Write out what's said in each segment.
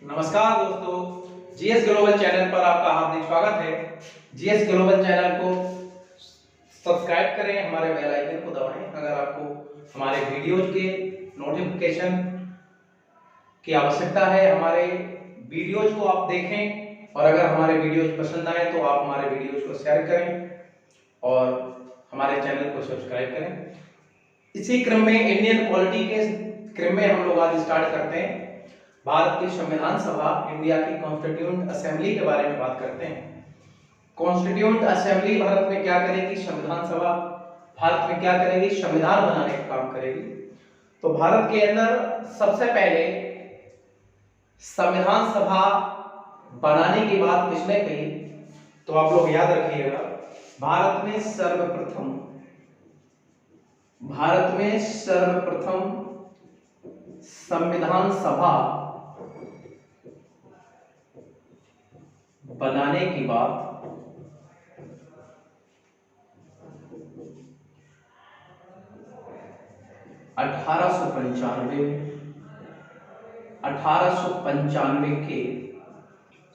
नमस्कार दोस्तों, GS global channel पर आपका हार्दिक स्वागत है। जीएस ग्लोबल चैनल को सब्सक्राइब करें, हमारे बेल आइकन को दबाएं। अगर आपको हमारे वीडियोज के नोटिफिकेशन की आवश्यकता है, हमारे वीडियोज को आप देखें और अगर हमारे वीडियोज पसंद आए तो आप हमारे वीडियोज को शेयर करें और हमारे चैनल को सब्सक्राइब करें। इसी क्रम में इंडियन पॉलिटी के क्रम में हम लोग आज स्टार्ट करते हैं। भारत की संविधान सभा, इंडिया की कॉन्स्टिट्यूएंट असेंबली के बारे में बात करते हैं। कॉन्स्टिट्यूएंट असेंबली भारत में क्या करेगी? संविधान सभा भारत में क्या करेगी? संविधान बनाने का काम करेगी। तो भारत के अंदर सबसे पहले संविधान सभा बनाने की बात किसने कही? तो आप लोग याद रखिएगा, भारत में सर्वप्रथम संविधान सभा बनाने की बात 1895 के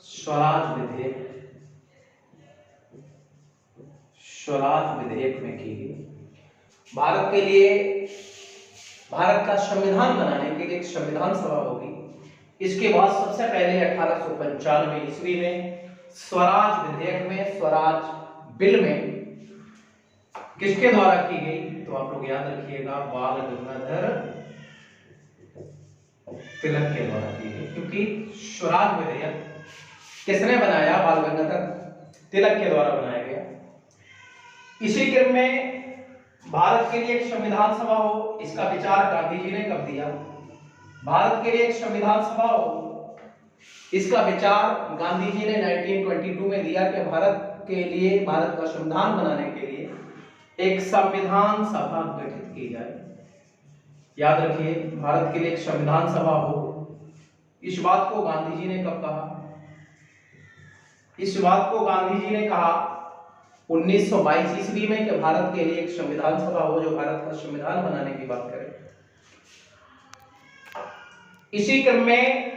स्वराज विधेयक में की गई। भारत के लिए, भारत का संविधान बनाने के लिए एक संविधान सभा होगी। इसके बाद सबसे पहले 1895 ईस्वी में स्वराज विधेयक में, स्वराज बिल में किसके द्वारा की गई? तो आप लोग याद रखिएगा, बाल गंगाधर तिलक के द्वारा की गई। क्योंकि स्वराज विधेयक किसने बनाया? बाल गंगाधर तिलक के द्वारा बनाया गया। इसी क्रम में भारत के लिए एक संविधान सभा हो, इसका विचार गांधी जी ने कब दिया? भारत के लिए एक संविधान सभा हो, इसका विचार गांधी जी ने 1922 में दिया कि भारत के लिए, भारत का संविधान बनाने के लिए एक संविधान सभा गठित की जाए। याद रखिए, भारत के लिए एक संविधान सभा हो, इस बात को गांधी जी ने कब कहा? इस बात को गांधी जी ने कहा 1922 ईस्वी में कि भारत के लिए एक संविधान सभा हो जो भारत का संविधान बनाने की बात करे। इसी क्रम में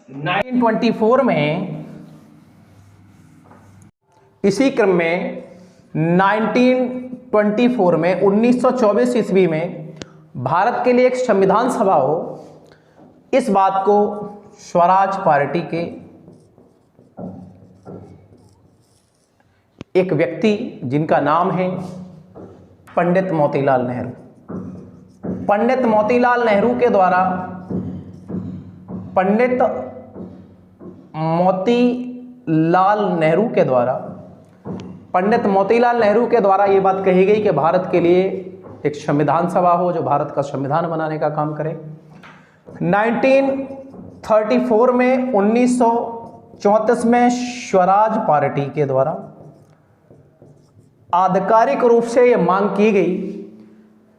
1924 में 1924 ईस्वी में भारत के लिए एक संविधान सभा हो, इस बात को स्वराज पार्टी के एक व्यक्ति जिनका नाम है पंडित मोतीलाल नेहरू, पंडित मोतीलाल नेहरू के द्वारा, पंडित मोतीलाल नेहरू के द्वारा ये बात कही गई कि भारत के लिए एक संविधान सभा हो जो भारत का संविधान बनाने का काम करे। 1934 में 1934 में स्वराज पार्टी के द्वारा आधिकारिक रूप से यह मांग की गई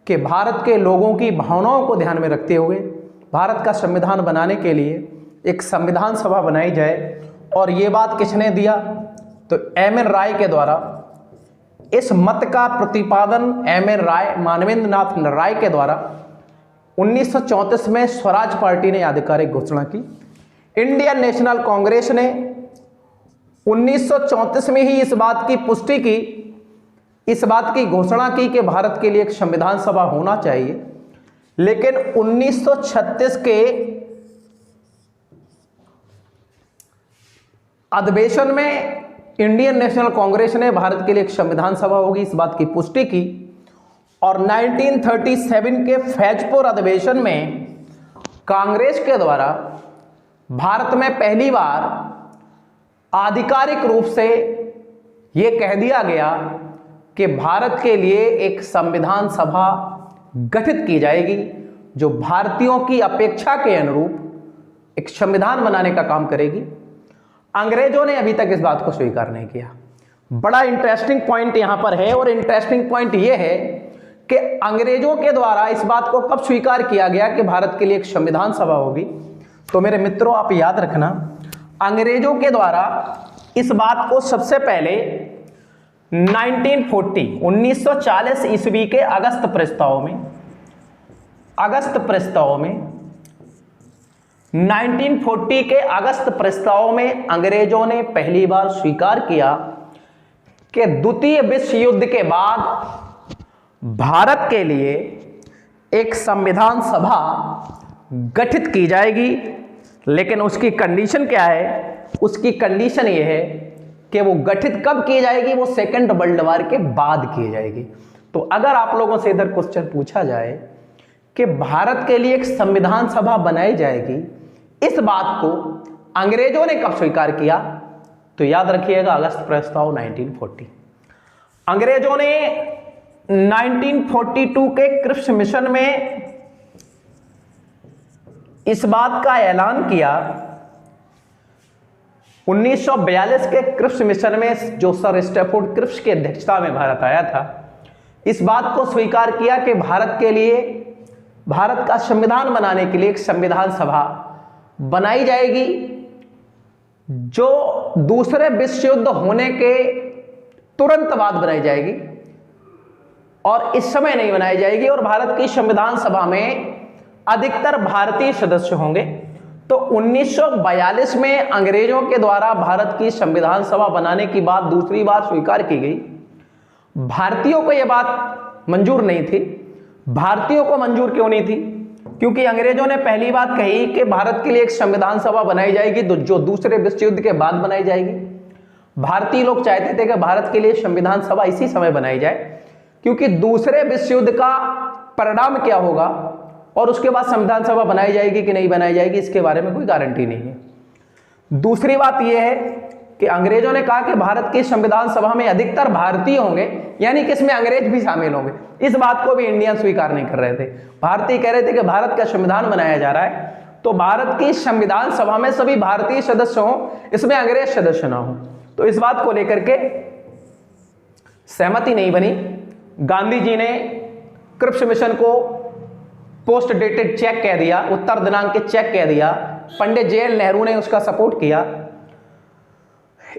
कि भारत के लोगों की भावनाओं को ध्यान में रखते हुए भारत का संविधान बनाने के लिए एक संविधान सभा बनाई जाए। और ये बात किसने दिया? तो एम.एन. राय के द्वारा। इस मत का प्रतिपादन एम.एन. राय, मानवेंद्र नाथ राय के द्वारा 1934 में स्वराज पार्टी ने आधिकारिक घोषणा की। इंडियन नेशनल कांग्रेस ने 1934 में ही इस बात की पुष्टि की, इस बात की घोषणा की कि भारत के लिए एक संविधान सभा होना चाहिए। लेकिन 1936 के अधिवेशन में इंडियन नेशनल कांग्रेस ने भारत के लिए एक संविधान सभा होगी इस बात की पुष्टि की। और 1937 के फैजपुर अधिवेशन में कांग्रेस के द्वारा भारत में पहली बार आधिकारिक रूप से यह कह दिया गया कि भारत के लिए एक संविधान सभा गठित की जाएगी जो भारतीयों की अपेक्षा के अनुरूप एक संविधान बनाने का काम करेगी। अंग्रेजों ने अभी तक इस बात को स्वीकार नहीं किया। बड़ा इंटरेस्टिंग पॉइंट यहां पर है, और इंटरेस्टिंग पॉइंट यह है कि अंग्रेजों के द्वारा इस बात को कब स्वीकार किया गया कि भारत के लिए एक संविधान सभा होगी। तो मेरे मित्रों, आप याद रखना, अंग्रेजों के द्वारा इस बात को सबसे पहले 1940 ईस्वी के अगस्त प्रस्ताव में 1940 के अगस्त प्रस्ताव में अंग्रेजों ने पहली बार स्वीकार किया कि द्वितीय विश्व युद्ध के बाद भारत के लिए एक संविधान सभा गठित की जाएगी, लेकिन उसकी कंडीशन क्या है? उसकी कंडीशन यह है कि वो गठित कब की जाएगी? वो सेकेंड वर्ल्ड वॉर के बाद की जाएगी। तो अगर आप लोगों से इधर क्वेश्चन पूछा जाए कि भारत के लिए एक संविधान सभा बनाई जाएगी, इस बात को अंग्रेजों ने कब स्वीकार किया? तो याद रखिएगा अगस्त प्रस्ताव 1940। अंग्रेजों ने 1942 के क्रिप्स मिशन में इस बात का ऐलान किया। 1942 के क्रिप्स मिशन में जो सर स्टैफोर्ड क्रिप्स की अध्यक्षता में भारत आया था, इस बात को स्वीकार किया कि भारत के लिए, भारत का संविधान बनाने के लिए एक संविधान सभा बनाई जाएगी, जो दूसरे विश्व युद्ध होने के तुरंत बाद बनाई जाएगी और इस समय नहीं बनाई जाएगी। और भारत की संविधान सभा में अधिकतर भारतीय सदस्य होंगे। तो 1942 में अंग्रेजों के द्वारा भारत की संविधान सभा बनाने की बात दूसरी बार स्वीकार की गई। भारतीयों को यह बात मंजूर नहीं थी। भारतीयों को मंजूर क्यों नहीं थी? क्योंकि अंग्रेजों ने पहली बात कही कि भारत के लिए एक संविधान सभा बनाई जाएगी जो दूसरे विश्व युद्ध के बाद बनाई जाएगी। भारतीय लोग चाहते थे कि भारत के लिए संविधान सभा इसी समय बनाई जाए, क्योंकि दूसरे विश्व युद्ध का परिणाम क्या होगा और उसके बाद संविधान सभा बनाई जाएगी कि नहीं बनाई जाएगी, इसके बारे में कोई गारंटी नहीं है। दूसरी बात यह है कि अंग्रेजों ने कहा कि भारत की संविधान सभा में अधिकतर भारतीय होंगे, यानी कि इसमें अंग्रेज भी शामिल होंगे। इस बात को भी इंडियन स्वीकार नहीं कर रहे थे। भारतीय कह रहे थे कि भारत का संविधान बनाया जा रहा है, तो भारत की संविधान सभा में सभी भारतीय सदस्य हों, इसमें अंग्रेज सदस्य ना हो। तो इस बात को लेकर के सहमति नहीं बनी। गांधी जी ने क्रिप्स मिशन को पोस्ट डेटेड चेक कह दिया, उत्तर दिनांक के चेक कह दिया। पंडित जवाहरलाल नेहरू ने उसका सपोर्ट किया।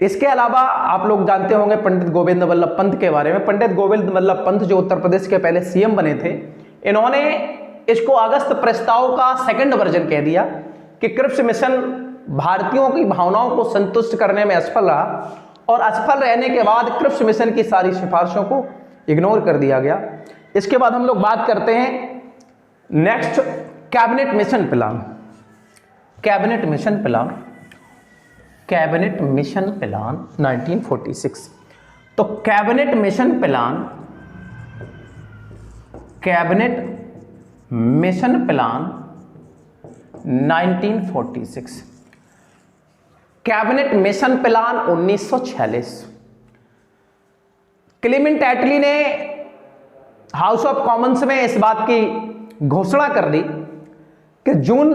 इसके अलावा आप लोग जानते होंगे पंडित गोविंद वल्लभ पंत के बारे में। पंडित गोविंद वल्लभ पंत जो उत्तर प्रदेश के पहले सीएम बने थे, इन्होंने इसको अगस्त प्रस्ताव का सेकंड वर्जन कह दिया कि क्रिप्स मिशन भारतीयों की भावनाओं को संतुष्ट करने में असफल रहा और असफल रहने के बाद क्रिप्स मिशन की सारी सिफारिशों को इग्नोर कर दिया गया। इसके बाद हम लोग बात करते हैं next cabinet mission plan. Cabinet mission plan, cabinet mission plan 1946। तो cabinet mission plan, cabinet mission plan 1946, cabinet mission plan 1946। Clement Attlee ने हाउस ऑफ कॉमन्स में इस बात की घोषणा कर दी कि जून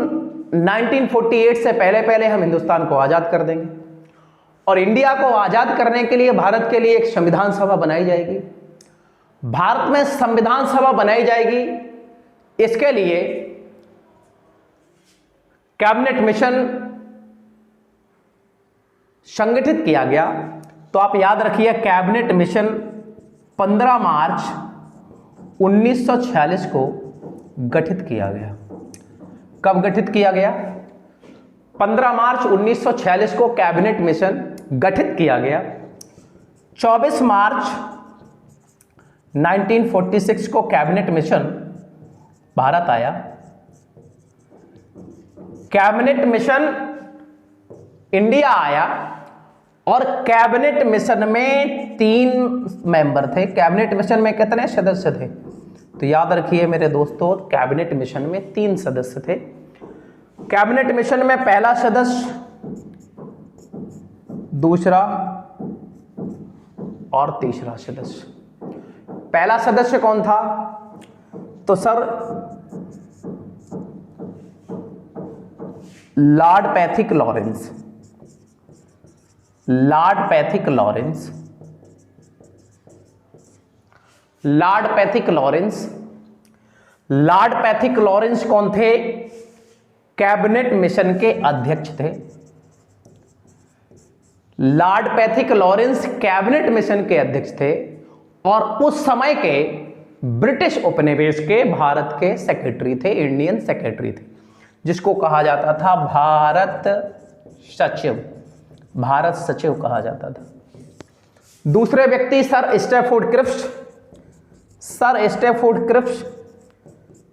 1948 से पहले पहले हम हिंदुस्तान को आजाद कर देंगे और इंडिया को आजाद करने के लिए भारत के लिए एक संविधान सभा बनाई जाएगी। भारत में संविधान सभा बनाई जाएगी, इसके लिए कैबिनेट मिशन संगठित किया गया। तो आप याद रखिए कैबिनेट मिशन 15 मार्च 1946 को गठित किया गया। कब गठित किया गया? 15 मार्च 1946 को कैबिनेट मिशन गठित किया गया। 24 मार्च 1946 को कैबिनेट मिशन भारत आया। कैबिनेट मिशन इंडिया आया और कैबिनेट मिशन में 3 मेंबर थे। कैबिनेट मिशन में कितने सदस्य थे? तो याद रखिए मेरे दोस्तों, कैबिनेट मिशन में 3 सदस्य थे। कैबिनेट मिशन में पहला सदस्य, दूसरा और तीसरा सदस्य। पहला सदस्य कौन था? तो sir Lord Pethick Lawrence. Lord Pethick Lawrence, Lord Pethick Lawrence. Lord Pethick Lawrence कौन थे? कैबिनेट मिशन के अध्यक्ष थे। Lord Pethick Lawrence cabinet mission के अध्यक्ष थे और उस समय के ब्रिटिश उपनिवेश के भारत के सेक्रेटरी थे, इंडियन सेक्रेटरी थे। जिसको कहा जाता था भारत सचिव, भारत सचिव कहा जाता था। दूसरे व्यक्ति sir Stafford Cripps, sir Stafford Cripps,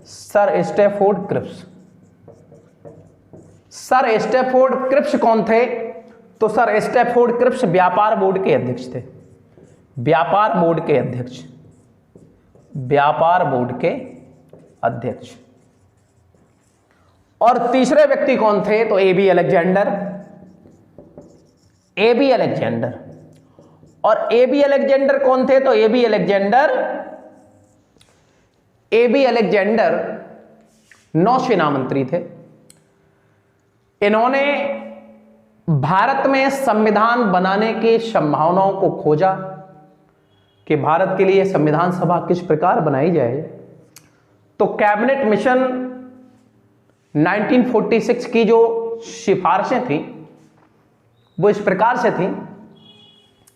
sir Stafford Cripps. Sir Stafford Cripps कौन थे? तो सर स्टैफोर्ड क्रिप्स व्यापार बोर्ड के अध्यक्ष थे, व्यापार बोर्ड के अध्यक्ष, व्यापार बोर्ड के अध्यक्ष। और तीसरे व्यक्ति कौन थे? तो एबी अलेक्जेंडर, एबी अलेक्जेंडर। और एबी अलेक्जेंडर कौन थे? तो एबी अलेक्जेंडर, एबी अलेक्जेंडर नौसेना मंत्री थे। इन्होंने भारत में संविधान बनाने की संभावनाओं को खोजा कि भारत के लिए संविधान सभा किस प्रकार बनाई जाए। तो कैबिनेट मिशन 1946 की जो सिफारिशें थी वो इस प्रकार से थी।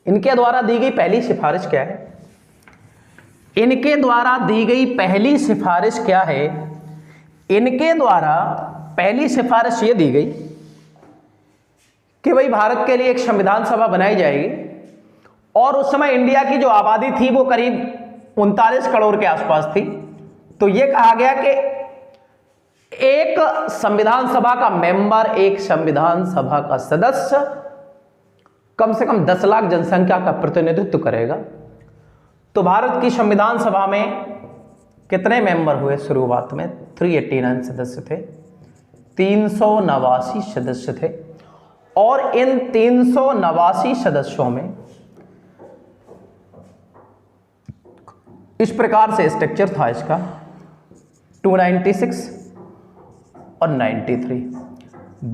इनके द्वारा दी गई पहली सिफारिश क्या है? इनके द्वारा दी गई पहली सिफारिश क्या है? इनके द्वारा पहली सिफारिश ये दी गई कि भाई भारत के लिए एक संविधान सभा बनाई जाएगी। और उस समय इंडिया की जो आबादी थी वो करीब 39 करोड़ के आसपास थी। तो ये कहा गया कि एक संविधान सभा का मेंबर, एक संविधान सभा का सदस्य कम से कम 10 लाख जनसंख्या का प्रतिनिधित्व करेगा। तो भारत की संविधान सभा में कितने मेंबर हुए? शुरुआत में 389 सदस्य थे, 389 सदस्य थे। और इन 389 सदस्यों में इस प्रकार से स्ट्रक्चर था इसका, 296 और 93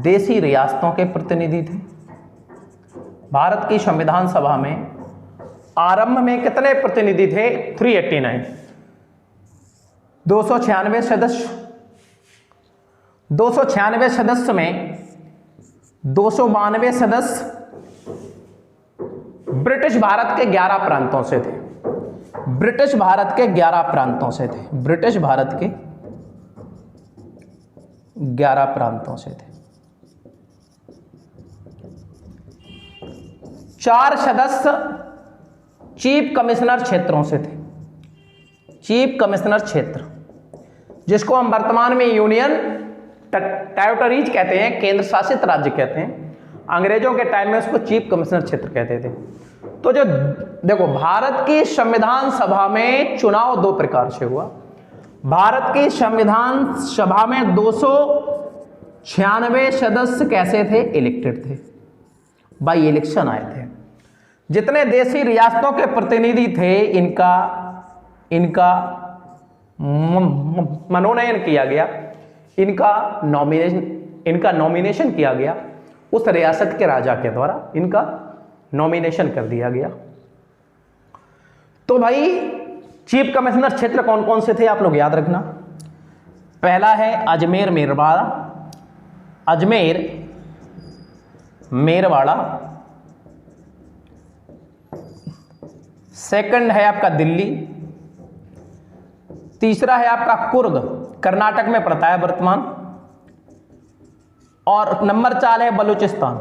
देशी रियासतों के प्रतिनिधि थे। भारत की संविधान सभा में आरंभ में कितने प्रतिनिधि थे? 389, 296 सदस्य। 296 सदस्य में 292 सदस्य ब्रिटिश भारत के 11 प्रांतों से थे, ब्रिटिश भारत के 11 प्रांतों से थे, ब्रिटिश भारत के 11 प्रांतों से थे। 4 सदस्य चीफ कमिश्नर क्षेत्रों से थे, चीफ कमिश्नर क्षेत्र, जिसको हम वर्तमान में यूनियन टेरिटरीज कहते हैं, केंद्र शासित राज्य कहते हैं। अंग्रेजों के टाइम में उसको चीफ कमिश्नर क्षेत्र कहते थे। तो जो देखो, भारत की संविधान सभा में चुनाव 2 प्रकार से हुआ। भारत की संविधान सभा में 296 सदस्य कैसे थे? इलेक्टेड थे, बाई इलेक्शन आए थे। जितने देशी रियासतों के प्रतिनिधि थे इनका मनोनयन किया गया, इनका नॉमिनेशन किया गया उस रियासत के राजा के द्वारा, इनका नॉमिनेशन कर दिया गया। तो भाई चीफ कमिश्नर क्षेत्र कौन कौन से थे आप लोग याद रखना। पहला है अजमेर मेरवाड़ा, अजमेर मेरवाड़ा। सेकंड है आपका दिल्ली। तीसरा है आपका कुर्ग, कर्नाटक में पड़ता है वर्तमान। और नंबर 4 है बलूचिस्तान।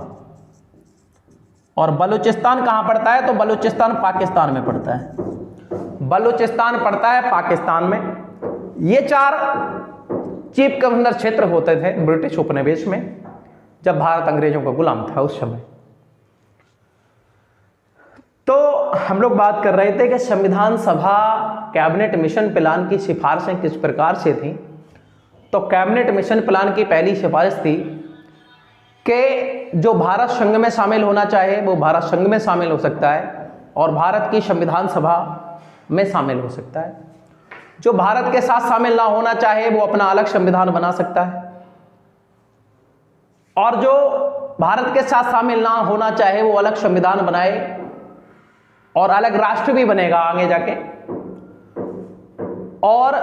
और बलूचिस्तान कहां पड़ता है? तो बलूचिस्तान पाकिस्तान में पड़ता है, बलूचिस्तान पड़ता है पाकिस्तान में। ये 4 चीफ कमिश्नर क्षेत्र होते थे ब्रिटिश उपनिवेश में, जब भारत अंग्रेजों का गुलाम था उस समय। तो हम लोग बात कर रहे थे कि संविधान सभा कैबिनेट मिशन प्लान की सिफारिशें किस प्रकार से थी। तो कैबिनेट मिशन प्लान की पहली सिफारिश थी कि जो भारत संघ में शामिल होना चाहे वो भारत संघ में शामिल हो सकता है और भारत की संविधान सभा में शामिल हो सकता है। जो भारत के साथ शामिल ना होना चाहे वो अपना अलग संविधान बना सकता है, और जो भारत के साथ शामिल ना होना चाहे वो अलग संविधान बनाए और अलग राष्ट्र भी बनेगा आगे जाके। और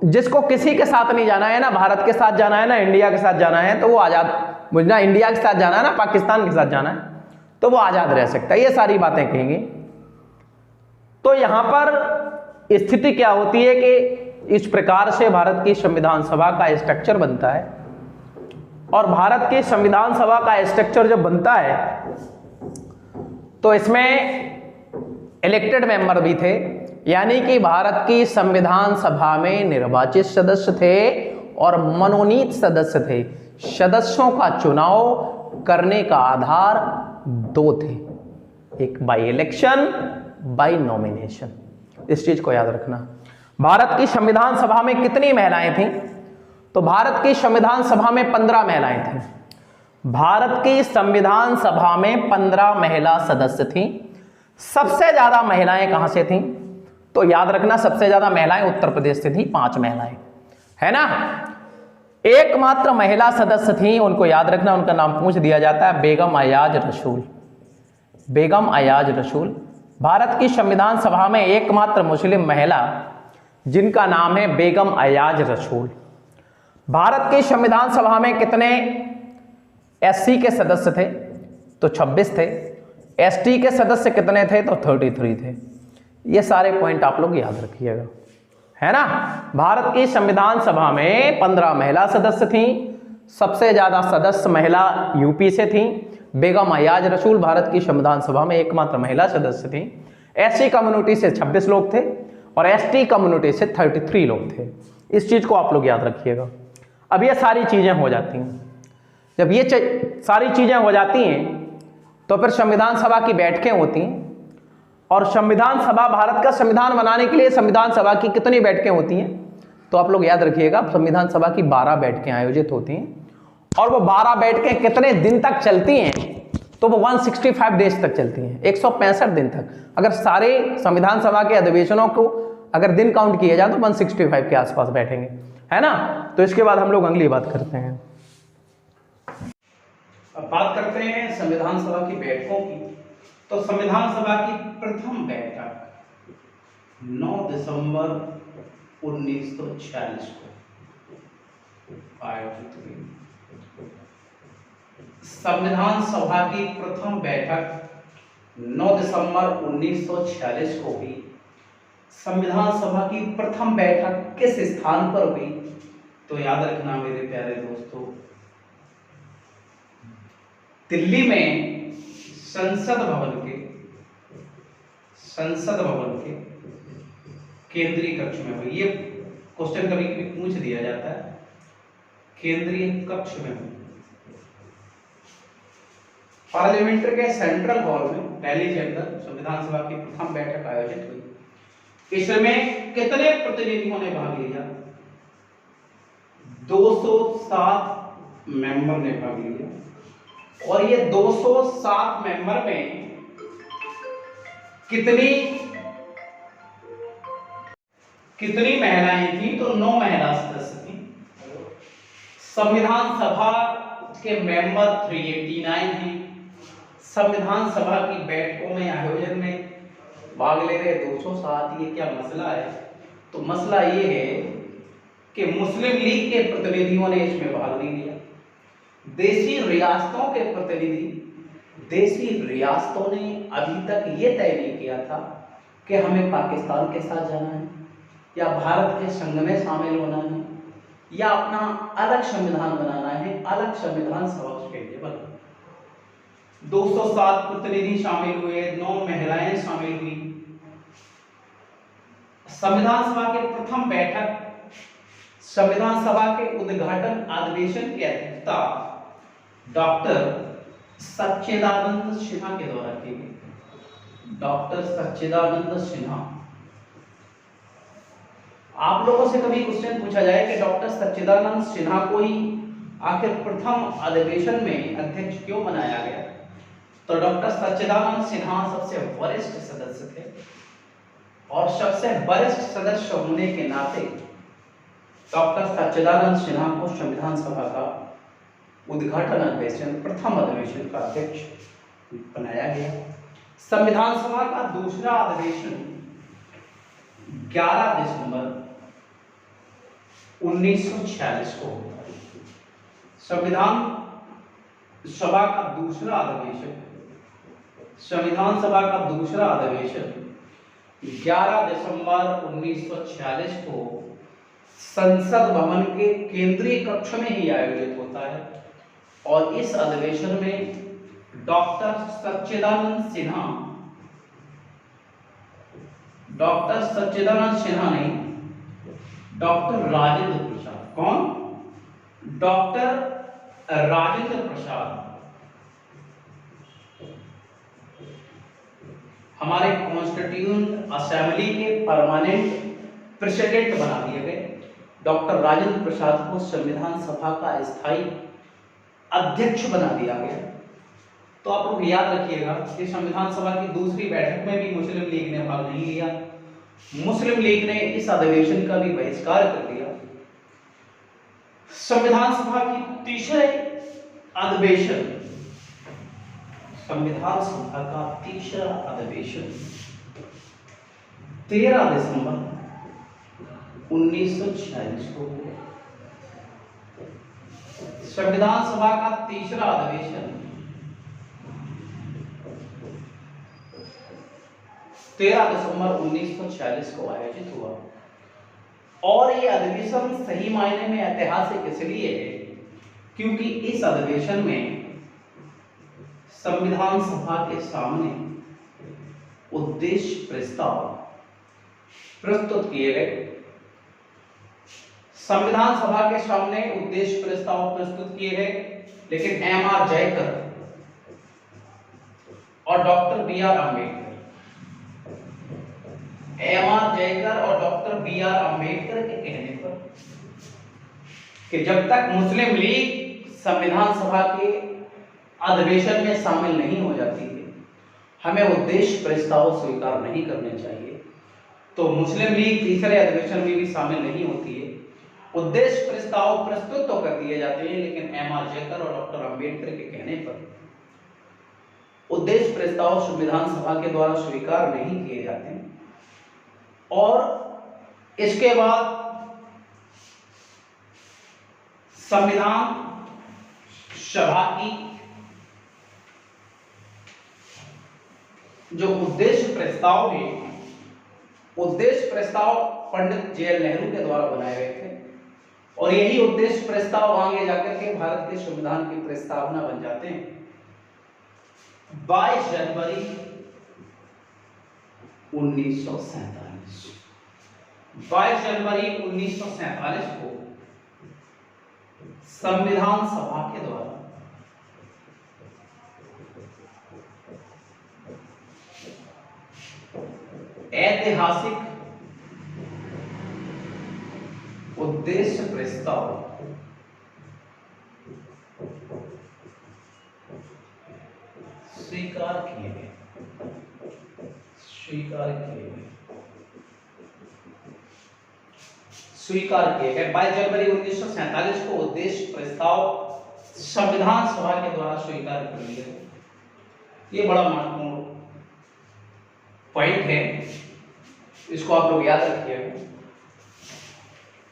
जिसको किसी के साथ नहीं जाना है, ना भारत के साथ जाना है ना इंडिया के साथ जाना है, तो वो आजाद, ना इंडिया के साथ जाना है ना पाकिस्तान के साथ जाना है, तो वो आजाद रह सकता है। ये सारी बातें कहेंगे। तो यहां पर स्थिति क्या होती है कि इस प्रकार से भारत की संविधान सभा का स्ट्रक्चर बनता है और भारत की संविधान सभा का स्ट्रक्चर जब बनता है तो इसमें इलेक्टेड मेंबर भी थे, यानी कि भारत की संविधान सभा में निर्वाचित सदस्य थे और मनोनीत सदस्य थे। सदस्यों का चुनाव करने का आधार दो थे, एक बाय इलेक्शन, बाय नॉमिनेशन। इस चीज को याद रखना। भारत की संविधान सभा में कितनी महिलाएं थीं? तो भारत की संविधान सभा में 15 महिलाएं थीं। भारत की संविधान सभा में 15 महिला सदस्य थीं। सबसे ज्यादा महिलाएं कहां से थीं? तो याद रखना, सबसे ज्यादा महिलाएं उत्तर प्रदेश से थीं, 5 महिलाएं, है ना। एकमात्र महिला सदस्य थीं, उनको याद रखना, उनका नाम पूछ दिया जाता है, बेगम अयाज रसूल। बेगम अयाज रसूल भारत की संविधान सभा में एकमात्र मुस्लिम महिला जिनका नाम है बेगम अयाज रसूल। भारत की संविधान सभा में कितने एससी के सदस्य थे? तो 26 थे। एसटी के सदस्य कितने थे? तो 33 थे। ये सारे पॉइंट आप लोग याद रखिएगा, है ना। भारत की संविधान सभा में 15 महिला सदस्य थीं। सबसे ज्यादा सदस्य महिला यूपी से थीं। बेगम अयाज रसूल भारत की संविधान सभा में एकमात्र महिला सदस्य थीं। एससी कम्युनिटी से 26 लोग थे और एसटी कम्युनिटी से 33 लोग थे। इस चीज को आप लोग याद रखिएगा। अब ये सारी चीजें हो जाती हैं। जब ये सारी चीजें हो जाती हैं तो फिर संविधान सभा की बैठकें होती हैं। और संविधान सभा, भारत का संविधान बनाने के लिए संविधान सभा की कितनी बैठकें होती हैं? तो आप लोग याद रखिएगा, संविधान सभा की 12 बैठकें आयोजित होती हैं। और वो 12 बैठकें कितने दिन तक चलती हैं? तो वो 165 डेज तक चलती हैं, 165 दिन तक। अगर सारे संविधान सभा के अधिवेशनों को अगर दिन काउंट किया जाए तो 165 के आसपास बैठेंगे, है ना। तो इसके बाद हम लोग अगली बात करते हैं। अब बात करते हैं संविधान सभा की बैठकों की। तो संविधान सभा की प्रथम बैठक 9 दिसंबर 1946 को आयोजित हुई। संविधान सभा की प्रथम बैठक 9 दिसंबर 1946 को हुई। संविधान सभा की प्रथम बैठक किस स्थान पर हुई? तो याद रखना मेरे प्यारे दोस्तों, दिल्ली में संसद भवन के केंद्रीय कक्ष में हुई। ये क्वेश्चन कभी कभी पूछ दिया जाता है, केंद्रीय कक्ष में हुई। पार्लियामेंट के सेंट्रल हॉल में दिल्ली के अंदर संविधान सभा की प्रथम बैठक आयोजित हुई। इसमें कितने प्रतिनिधियों ने भाग लिया? 207 मेंबर ने भाग लिया। और ये 207 मेंबर में कितनी महिलाएं थी? तो 9 महिला सदस्य थी। संविधान सभा के मेंबर 389 हैं। संविधान सभा की बैठकों में, आयोजन में भाग ले रहे 207। ये क्या मसला है? तो मसला ये है कि मुस्लिम लीग के प्रतिनिधियों ने इसमें भाग नहीं लिया। देशी रियासतों के प्रतिनिधि, देशी रियासतों ने अभी तक ये तय नहीं किया था कि हमें पाकिस्तान के साथ जाना है या भारत के संघ में शामिल होना है या अपना अलग संविधान बनाना है, अलग संविधान सभा उसके लिए बना। 207 प्रतिनिधि शामिल हुए, 9 महिलाएं शामिल हुई। संविधान सभा की प्रथम बैठक, संविधान सभा के उद्घाटन अधिवेशन की अध्यक्षता डॉक्टर सच्चिदानंद सिन्हा के द्वारा की गई। डॉक्टर सच्चिदानंद सिन्हा। आप लोगों से कभी क्वेश्चन पूछा जाए कि डॉक्टर सच्चिदानंद सिन्हा को ही आखिर प्रथम अधिवेशन में अध्यक्ष क्यों बनाया गया? तो डॉक्टर सच्चिदानंद सिन्हा सबसे वरिष्ठ सदस्य थे और सबसे वरिष्ठ सदस्य होने के नाते डॉक्टर सच्चिदानंद सिन्हा को संविधान सभा का उद्घाटन अधिवेशन, प्रथम अधिवेशन का अध्यक्ष बनाया गया। संविधान सभा का दूसरा अधिवेशन 11 दिसंबर 1946 को होता है। संविधान सभा का दूसरा अधिवेशन, संविधान सभा का दूसरा अधिवेशन 11 दिसंबर 1946 को संसद भवन के केंद्रीय कक्ष में ही आयोजित होता है। और इस अधिवेशन में डॉक्टर सच्चिदानंद सिन्हा नहीं, डॉक्टर राजेंद्र प्रसाद। कौन? डॉक्टर राजेंद्र प्रसाद हमारे कॉन्स्टिट्यूएंट असेंबली के परमानेंट प्रेसिडेंट बना दिए गए। डॉक्टर राजेंद्र प्रसाद को संविधान सभा का स्थायी अध्यक्ष बना दिया गया। तो आप लोग याद रखिएगा कि संविधान सभा की दूसरी बैठक में भी मुस्लिम लीग ने भाग नहीं लिया। मुस्लिम लीग ने इस अधिवेशन का भी बहिष्कार कर दिया। संविधान सभा की तीसरे अधिवेशन, संविधान सभा का तीसरा अधिवेशन 13 दिसंबर 1946 को हुआ। संविधान सभा का तीसरा अधिवेशन 13 दिसंबर 1946 को आयोजित हुआ। और ये अधिवेशन सही मायने में ऐतिहासिक इसलिए है क्योंकि इस अधिवेशन में संविधान सभा के सामने उद्देश्य प्रस्ताव प्रस्तुत किए गए। संविधान सभा के सामने उद्देश्य प्रस्ताव प्रस्तुत किए गए, लेकिन एम.आर. जयकर और doctor B R. Ambedkar, M R. Jayakar और डॉक्टर बी.आर. अम्बेडकर के कहने पर कि जब तक मुस्लिम लीग संविधान सभा के अधिवेशन में शामिल नहीं हो जाती है, हमें उद्देश्य प्रस्ताव स्वीकार नहीं करने चाहिए। तो मुस्लिम लीग तीसरे अधिवेशन में भी शामिल नहीं होती है। उद्देश्य प्रस्ताव प्रस्तुत तो कर दिए जाते हैं, लेकिन एम.आर. जयकर और डॉक्टर अम्बेडकर के कहने पर उद्देश्य प्रस्ताव संविधान सभा के द्वारा स्वीकार नहीं किए जाते हैं। और इसके बाद संविधान सभा की जो उद्देश्य प्रस्ताव है, उद्देश्य प्रस्ताव पंडित जवाहरलाल नेहरू के द्वारा बनाए गए थे और यही उद्देश्य प्रस्ताव आगे जाकर के भारत के संविधान की प्रस्तावना बन जाते हैं। 22 जनवरी 1947, 22 जनवरी 1947 को संविधान सभा के द्वारा ऐतिहासिक उद्देश्य प्रस्ताव स्वीकार किए गए। 22 जनवरी 1947 को उद्देश्य प्रस्ताव संविधान सभा के द्वारा स्वीकार कर लिया। ये बड़ा महत्वपूर्ण पॉइंट है, इसको आप लोग याद रखिएगा।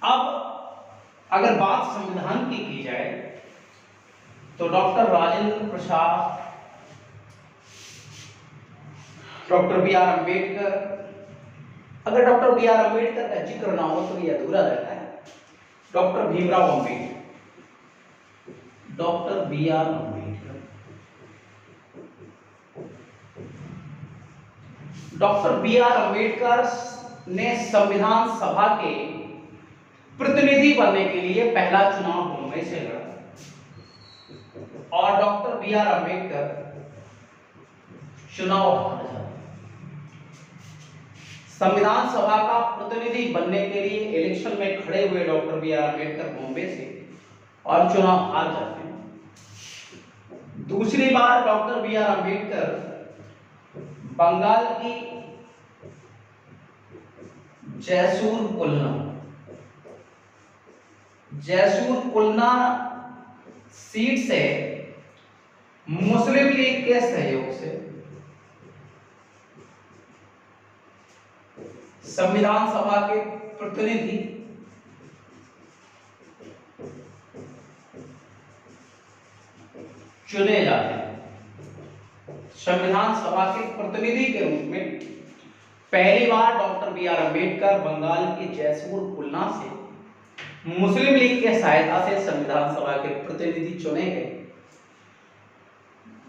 अब अगर बात संविधान की जाए तो doctor Rajendra Prasad, doctor B R. Ambedkar, अगर डॉक्टर बी.आर. अम्बेडकर का जिक्र ना हो तो ये अधूरा रहता है। Doctor Bhimrao Ambedkar, doctor B R. Ambedkar, doctor B R. Ambedkar ने संविधान सभा के प्रतिनिधि बनने के लिए पहला चुनाव मुंबई से लड़ा और डॉक्टर बी.आर. अम्बेडकर चुनाव हार जाते। संविधान सभा का प्रतिनिधि बनने के लिए इलेक्शन में खड़े हुए डॉक्टर बी.आर. अम्बेडकर बॉम्बे से और चुनाव हार जाते हैं। दूसरी बार डॉक्टर बी.आर. अम्बेडकर बंगाल की जैसूर कुलना सीट से मुस्लिम लीग के सहयोग से संविधान सभा के प्रतिनिधि चुने जाते हैं। संविधान सभा के प्रतिनिधि के रूप में पहली बार डॉक्टर बी.आर. अम्बेडकर बंगाल की जैसूर कुलना से मुस्लिम लीग के सहायता से संविधान सभा के प्रतिनिधि चुने गए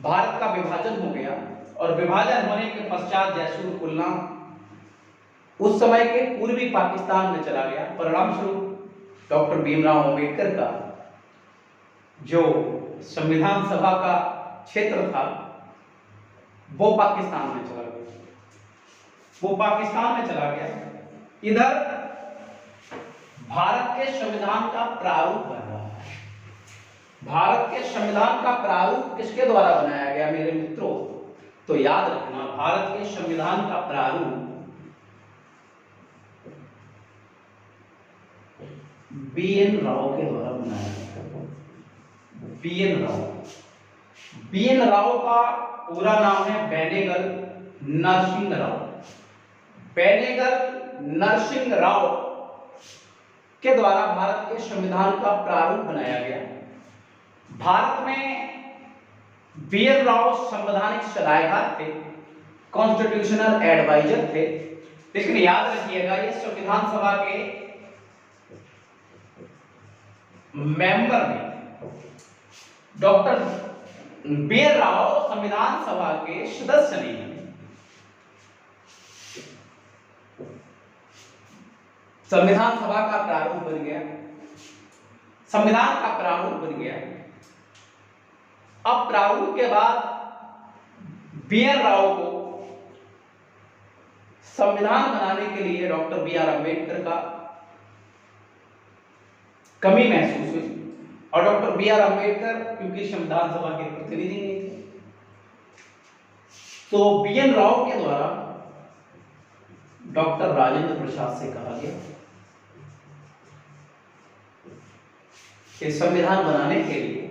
भारत का विभाजन हो गया और विभाजन होने के पश्चात जैसुर कुल्ला उस समय के पूर्वी पाकिस्तान में चला गया। परिणाम स्वरूप डॉक्टर भीमराव अंबेडकर का जो संविधान सभा का क्षेत्र था वो पाकिस्तान में चला गया, वो पाकिस्तान में चला गया। इधर भारत के संविधान का प्रारूप बन रहा है। भारत के संविधान का प्रारूप किसके द्वारा बनाया गया मेरे मित्रों? तो याद रखना, भारत के संविधान का प्रारूप बी.एन. राव के द्वारा बनाया गया। बी.एन. राव। बी.एन. राव का पूरा नाम है बेनेगल नरसिंह राव। बेनेगल नरसिंह राव के द्वारा भारत के संविधान का प्रारूप बनाया गया। भारत में बी.एन. राव संवैधानिक सलाहकार थे, कॉन्स्टिट्यूशनल एडवाइजर थे। लेकिन याद रखिएगा, ये संविधान सभा के मेंबर में डॉक्टर बी.एन. राव संविधान सभा के सदस्य नहीं है। संविधान सभा का प्रारूप बन गया, संविधान का प्रारूप बन गया। अब प्रारूप के बाद बी.एन. राव को संविधान बनाने के लिए डॉक्टर बी.आर. अम्बेडकर का कमी महसूस हुई और डॉक्टर बी.आर. अम्बेडकर क्योंकि संविधान सभा के प्रतिनिधि नहीं थे, तो बी.एन. राव के द्वारा डॉक्टर राजेंद्र प्रसाद से कहा गया कि संविधान बनाने के लिए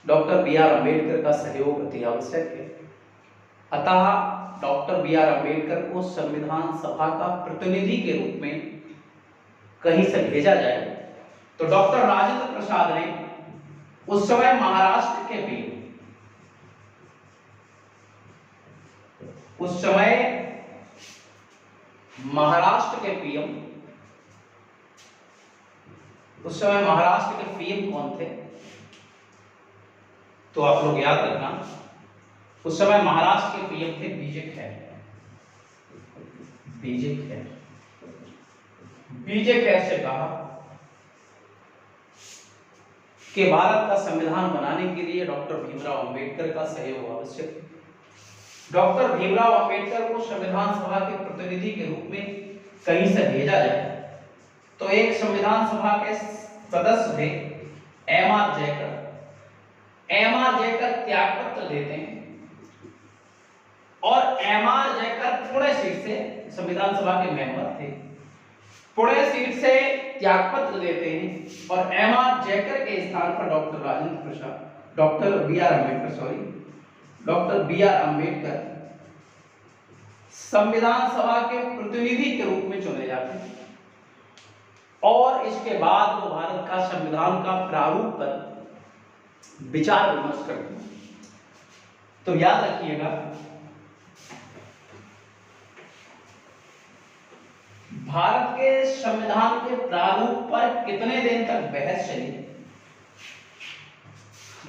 डॉक्टर बी.आर. अम्बेडकर का सहयोग अति आवश्यक है। अतः डॉक्टर बी.आर. अम्बेडकर को संविधान सभा का प्रतिनिधि के रूप में कहीं से भेजा जाए। तो डॉक्टर राजेंद्र प्रसाद ने उस समय महाराष्ट्र के पीएम, उस समय महाराष्ट्र के पीएम, उस समय महाराष्ट्र के पीएम कौन थे? तो आप लोग याद रखना, उस समय महाराष्ट्र के पीएम थे बी.जे. खैर। बी.जे. खैर, बी.जे. खैर से कहा कि भारत का संविधान बनाने के लिए डॉक्टर भीमराव अंबेडकर का सहयोग आवश्यक है। डॉक्टर भीमराव अंबेडकर को संविधान सभा के प्रतिनिधि के रूप में कहीं से भेजा जाए। तो एक संविधान सभा के सदस्य थे एम.आर. जयकर। एम.आर. जयकर त्यागपत्र देते हैं और एम.आर. जयकर पुणे सीट से, संविधान सभा के मेंबर थे, पुणे सीट से त्यागपत्र देते हैं और एम.आर. जयकर के स्थान पर doctor Rajendra Prasad, doctor B R. Ambedkar संविधान सभा के प्रतिनिधि के रूप में चुने जाते हैं और इसके बाद वो भारत का संविधान का प्रारूप पर विचार विमर्श करते हैं। तो याद रखिएगा, भारत के संविधान के प्रारूप पर कितने दिन तक बहस चली?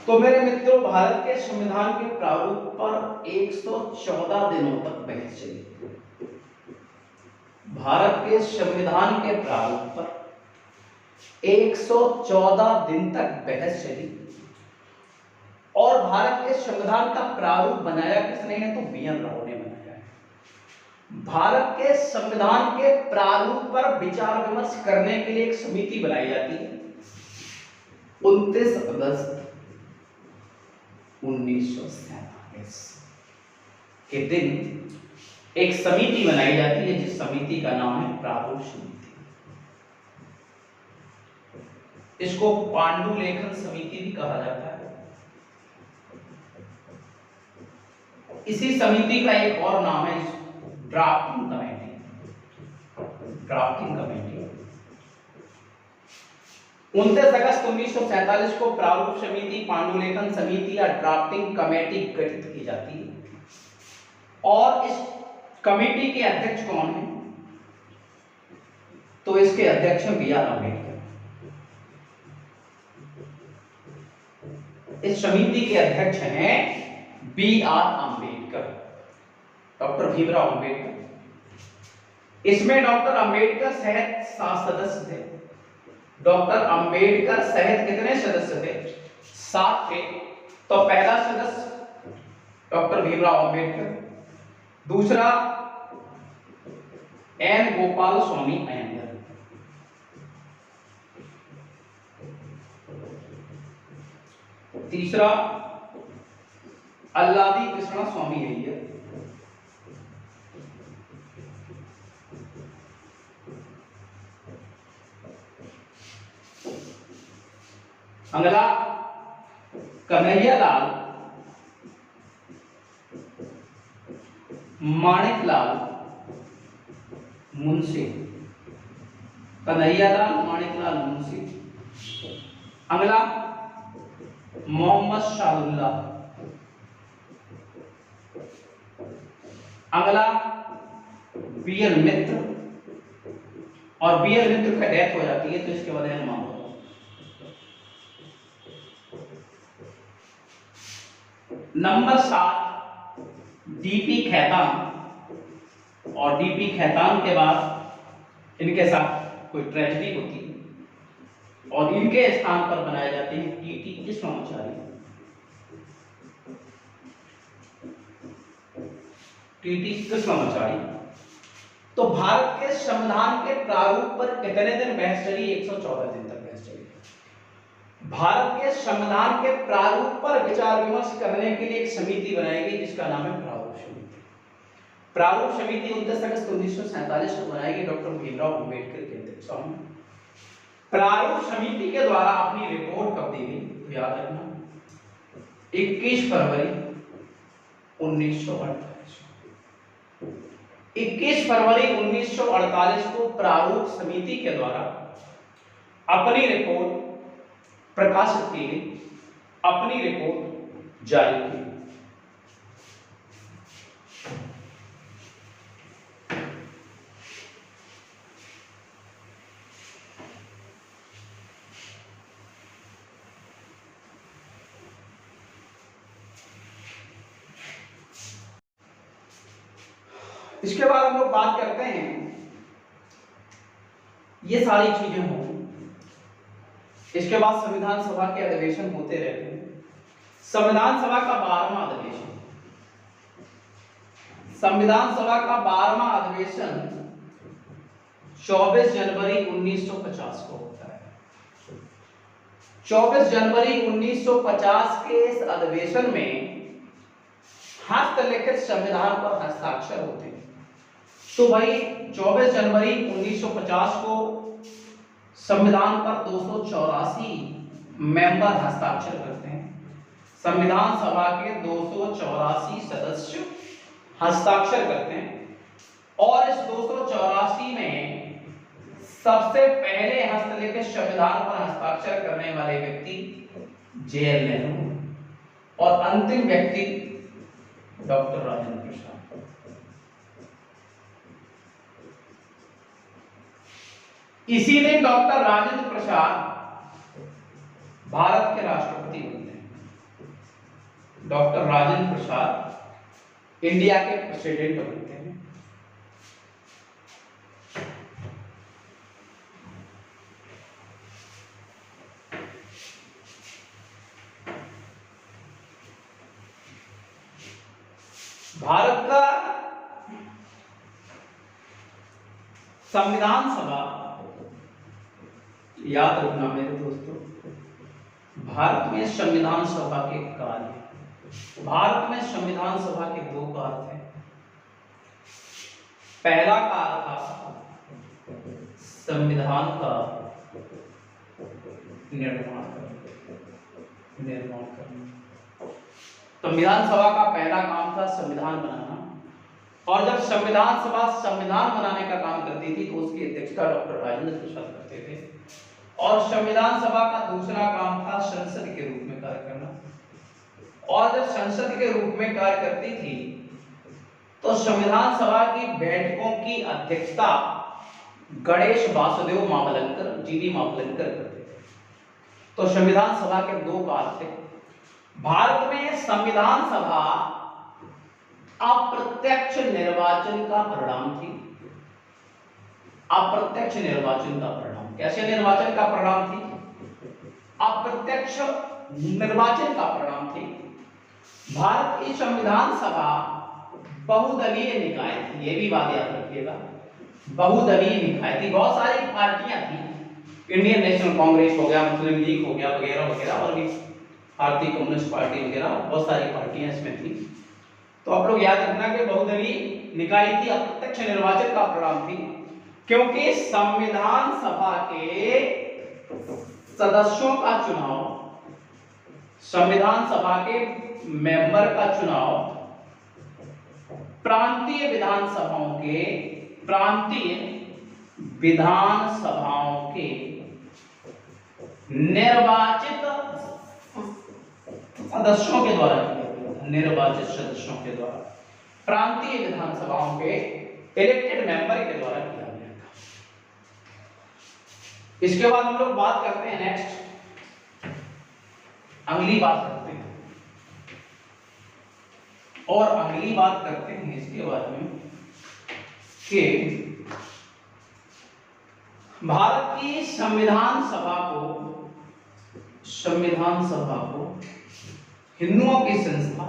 तो मेरे मित्रों, भारत के संविधान के प्रारूप पर 114 दिनों तक बहस चली। भारत के संविधान के प्रारूप पर 114 दिन तक बहस चली और भारत के संविधान का प्रारूप बनाया किसने है? तो बी.एन. राव ने बनाया है। भारत के संविधान के प्रारूप पर विचार विमर्श करने के लिए एक समिति बनाई जाती है। 29 अगस्त 1947 के दिन एक समिति बनाई जाती है जिस समिति का नाम है प्रारूप समिति। इसको पांडुलेखन समिति भी कहा जाता है। इसी समिति का एक और नाम है ड्राफ्टिंग कमेटी। ड्राफ्टिंग कमेटी 29 अगस्त 1947 को प्रारूप समिति, पांडुलेखन समिति या ड्राफ्टिंग कमेटी गठित की जाती है और इस कमेटी के अध्यक्ष कौन है? तो इसके अध्यक्ष हैं बी.आर. अम्बेडकर। इस समिति के अध्यक्ष हैं B.R. अम्बेडकर, डॉक्टर भीमराव अम्बेडकर। इसमें डॉक्टर अम्बेडकर सहित 7 सदस्य थे। डॉक्टर अम्बेडकर सहित कितने सदस्य थे? 7 थे। तो पहला सदस्य डॉक्टर भीमराव अम्बेडकर, दूसरा एन गोपाल स्वामी अयंगर, तीसरा अल्लादी कृष्णा स्वामी अय्यर, अगला कन्हैयालाल माणिकलाल मुंशी, कन्हैयालाल माणिकलाल मुंशी। अगला मोहम्मद शाहुल्लाह, अगला बी.एल. मित्र, और बी.एल. मित्र का डेथ हो जाती है तो इसके बाद है मामला। Number 7 DP. खैतान, और डी.पी. खैतान के बाद इनके साथ कोई ट्रेजेडी होती है और इनके स्थान पर बनाए जाते हैं टी.टी. कृष्णाचार्य। टी.टी. कृष्णाचार्य। तो भारत के संविधान के प्रारूप पर कितने दिन बहस चली? 114 दिन तक बहस चली। भारत के संविधान के प्रारूप पर विचार विमर्श करने के लिए एक समिति बनाई गई जिसका नाम है प्रारूप समिति। प्रारूप समिति 29 अगस्त 1947 को बनाई गई डॉक्टर भीमराव अम्बेडकर के अध्यक्षता में। प्रारूप समिति के द्वारा अपनी रिपोर्ट कब दी गई? तो याद रखना 21 फरवरी 1948। 21 फरवरी 1948 को प्रारूप समिति के द्वारा अपनी रिपोर्ट प्रकाशित की गई, अपनी रिपोर्ट जारी की। इसके बाद हम लोग बात करते हैं, ये सारी चीजें हों, इसके बाद संविधान सभा के अधिवेशन होते रहते हैं। संविधान सभा का 12वां अधिवेशन, संविधान सभा का 12वां अधिवेशन 24 जनवरी 1950 को होता है। 24 जनवरी 1950 के इस अधिवेशन में हस्तलिखित संविधान पर हस्ताक्षर होते हैं। तो भाई 24 जनवरी 1950 को संविधान पर 284 मेंबर हस्ताक्षर करते हैं। संविधान सभा के 284 सदस्य हस्ताक्षर करते हैं और इस 284 में सबसे पहले हस्तलिखित संविधान पर हस्ताक्षर करने वाले व्यक्ति जे.एल. नेहरू और अंतिम व्यक्ति डॉक्टर राजेंद्र प्रसाद। इसी दिन डॉक्टर राजेंद्र प्रसाद भारत के राष्ट्रपति बनते हैं। डॉक्टर राजेंद्र प्रसाद इंडिया के प्रेसिडेंट बनते हैं। भारत का संविधान सभा, याद रखना मेरे दोस्तों, भारत में संविधान सभा के कार्य, भारत में संविधान सभा के 2 कार्य थे। पहला कार्य था संविधान का निर्माण करना। संविधान सभा का पहला काम था संविधान बनाना, और जब संविधान सभा संविधान बनाने का काम करती थी तो उसकी अध्यक्षता डॉक्टर राजेंद्र प्रसाद करते थे। और संविधान सभा का दूसरा काम था संसद के रूप में कार्य करना, और जब संसद के रूप में कार्य करती थी तो संविधान सभा की बैठकों की अध्यक्षता गणेश वासुदेव मावलंकर, जीवी मावलंकर करते थे। तो संविधान सभा के 2 कार्य थे। भारत में संविधान सभा अप्रत्यक्ष निर्वाचन का परिणाम थी। अप्रत्यक्ष निर्वाचन का परिणाम, कैसे निर्वाचन का परिणाम थी? अप्रत्यक्ष निर्वाचन का परिणाम थी। भारत की संविधान सभा बहुदलीय निकाय थी, ये भी बात याद रखिएगा, बहुदलीय निकाय थी। बहुत सारी पार्टियां थी, इंडियन नेशनल कांग्रेस हो गया, मुस्लिम लीग हो गया वगैरह वगैरह, और भी भारतीय कम्युनिस्ट पार्टी वगैरह, बहुत सारी पार्टियां इसमें थी। तो आप लोग याद रखना कि बहुदलीय निकाय थी, अप्रत्यक्ष निर्वाचन का परिणाम थी, क्योंकि संविधान सभा के सदस्यों का चुनाव, संविधान सभा के मेंबर का चुनाव प्रांतीय विधानसभाओं के निर्वाचित सदस्यों के द्वारा किया गया, निर्वाचित सदस्यों के द्वारा, प्रांतीय विधानसभाओं के इलेक्टेड मेंबर के द्वारा किया गया था। इसके बाद हम लोग बात करते हैं नेक्स्ट, अगली बात करते हैं, और अगली बात करते हैं इसके बारे में कि भारत की संविधान सभा को हिंदुओं की संस्था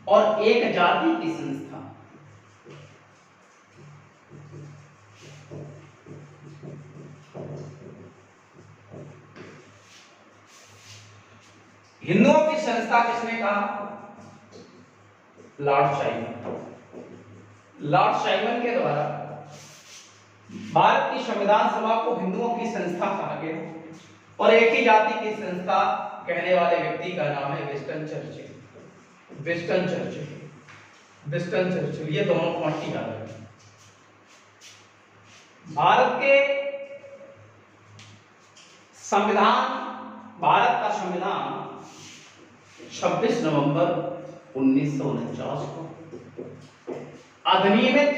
और एक जाति की संस्था, हिंदुओं की संस्था किसने कहा? Lord Simon. लॉर्ड साइमन के द्वारा भारत की संविधान सभा को हिंदुओं की संस्था कहा गया, और एक ही जाति की संस्था कहने वाले व्यक्ति का नाम है विंस्टन चर्चिल। विंस्टन चर्चिल, ये दोनों पॉइंट याद रखें। भारत के संविधान, भारत का संविधान 26 नवंबर 1949 को अधिनियमित,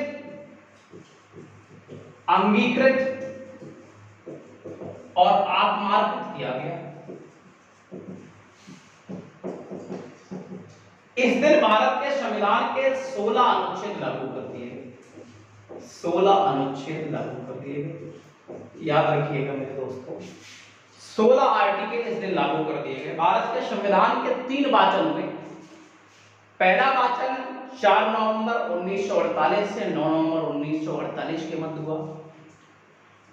अंगीकृत और आत्मार्पित किया गया। इस दिन भारत के संविधान के 16 अनुच्छेद लागू कर दिए गए। 16 अनुच्छेद लागू कर दिए गए, याद रखिएगा मेरे दोस्तों, 16 आर्टिकल इस दिन लागू कर दिए गए। भारत के संविधान के 3 वाचन हुए। पहला वाचन 4 नवंबर 1948 से 9 नवंबर 1948 के मध्य हुआ।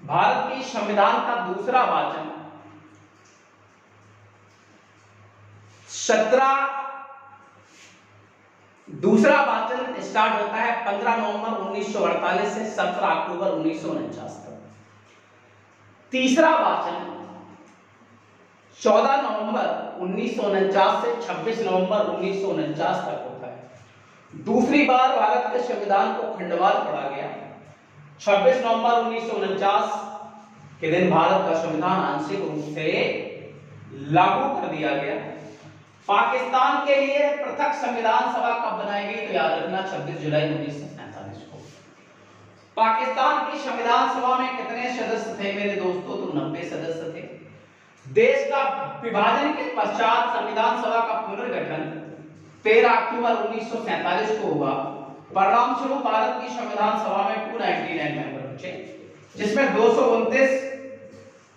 भारत की संविधान का दूसरा वाचन 17, दूसरा वाचन स्टार्ट होता है 15 नवंबर 1948 से 17 अक्टूबर 1949 तक। तीसरा वाचन 14 नवंबर 1949 से 26 नवंबर 1949 तक होता है। दूसरी बार भारत के संविधान को खंडवार पढ़ा गया। 26 नवंबर 1949 के दिन भारत का संविधान आंशिक रूप से लागू कर दिया गया। पाकिस्तान के लिए पृथक संविधान सभा कब बनाई गई? तो याद रखना 26 जुलाई 1947 को। पाकिस्तान की संविधान सभा में कितने सदस्य थे मेरे दोस्तों? तो 90 सदस्य थे। देश का विभाजन के पश्चात संविधान सभा का पुनर्गठन 13 अक्टूबर 1947 को हुआ। परिणाम स्वरूप भारत की संविधान सभा में 299 मेंबर बचे, जिसमें 229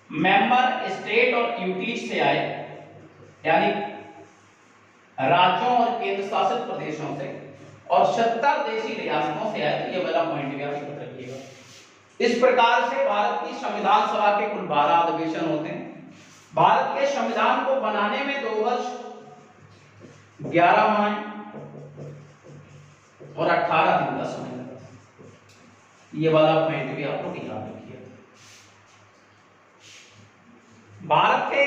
मेंबर स्टेट और यूटीज से आए, यानी राज्यों और केंद्र शासित प्रदेशों से, और 70 देशी रियासतों से आए। तो ये वाला पॉइंट भी आप याद रखिएगा। इस प्रकार से भारत की संविधान सभा के कुल 12 अधिवेशन होते हैं। भारत के संविधान को बनाने में 2 वर्ष 11 माह और 18 दिन का समय लगा। ये वाला पॉइंट भी आपको याद रखिए। भारत के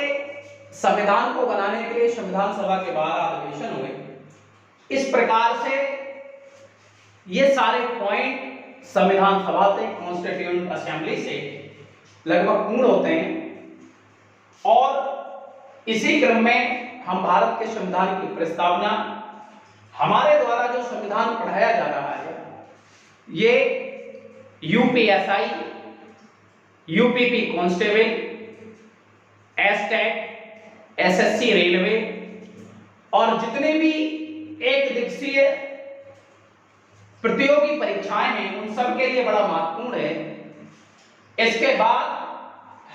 संविधान को बनाने के लिए संविधान सभा के 12 अधिवेशन हुए। इस प्रकार से ये सारे पॉइंट संविधान सभा से, कॉन्स्टिट्यूएंट असेंबली से लगभग पूर्ण होते हैं। और इसी क्रम में हम भारत के संविधान की प्रस्तावना, हमारे द्वारा जो संविधान पढ़ाया जा रहा है, ये UPSI, UPP constable STET, SSC railway और जितने भी एक दिवसीय प्रतियोगी परीक्षाएं हैं उन सब के लिए बड़ा महत्वपूर्ण है। इसके बाद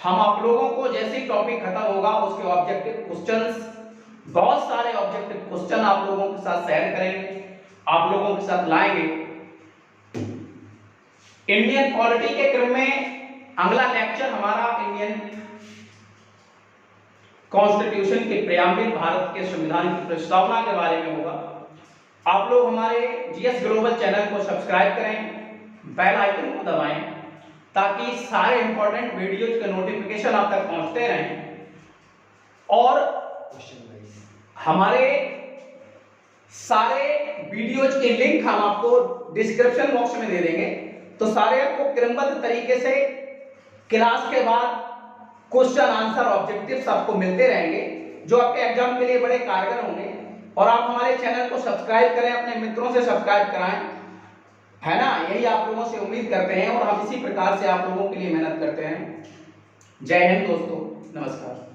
हम आप लोगों को जैसे ही टॉपिक खत्म होगा उसके ऑब्जेक्टिव क्वेश्चंस, बहुत सारे ऑब्जेक्टिव क्वेश्चन आप लोगों के साथ शेयर करेंगे, आप लोगों के साथ लाएंगे। इंडियन पॉलिटी के क्रम में अगला लेक्चर हमारा इंडियन कॉन्स्टिट्यूशन के प्रियम्बल, भारत के संविधान की प्रस्तावना के बारे में होगा। आप लोग हमारे जीएस ग्लोबल चैनल को सब्सक्राइब करें, बेल आइकन को दबाएं ताकि सारे इंपॉर्टेंट वीडियोज के नोटिफिकेशन आप तक पहुंचते रहें। और हमारे सारे वीडियोज के लिंक हम आपको डिस्क्रिप्शन बॉक्स में दे देंगे, तो सारे आपको क्रमबद्ध तरीके से क्लास के बाद क्वेश्चन आंसर ऑब्जेक्टिव्स आपको मिलते रहेंगे जो आपके एग्जाम के लिए बड़े कारगर होंगे। और आप हमारे चैनल को सब्सक्राइब करें, अपने मित्रों से सब्सक्राइब कराएं, है ना, यही आप लोगों से उम्मीद करते हैं और हम इसी प्रकार से आप लोगों के लिए मेहनत करते हैं। जय हिंद दोस्तों, नमस्कार।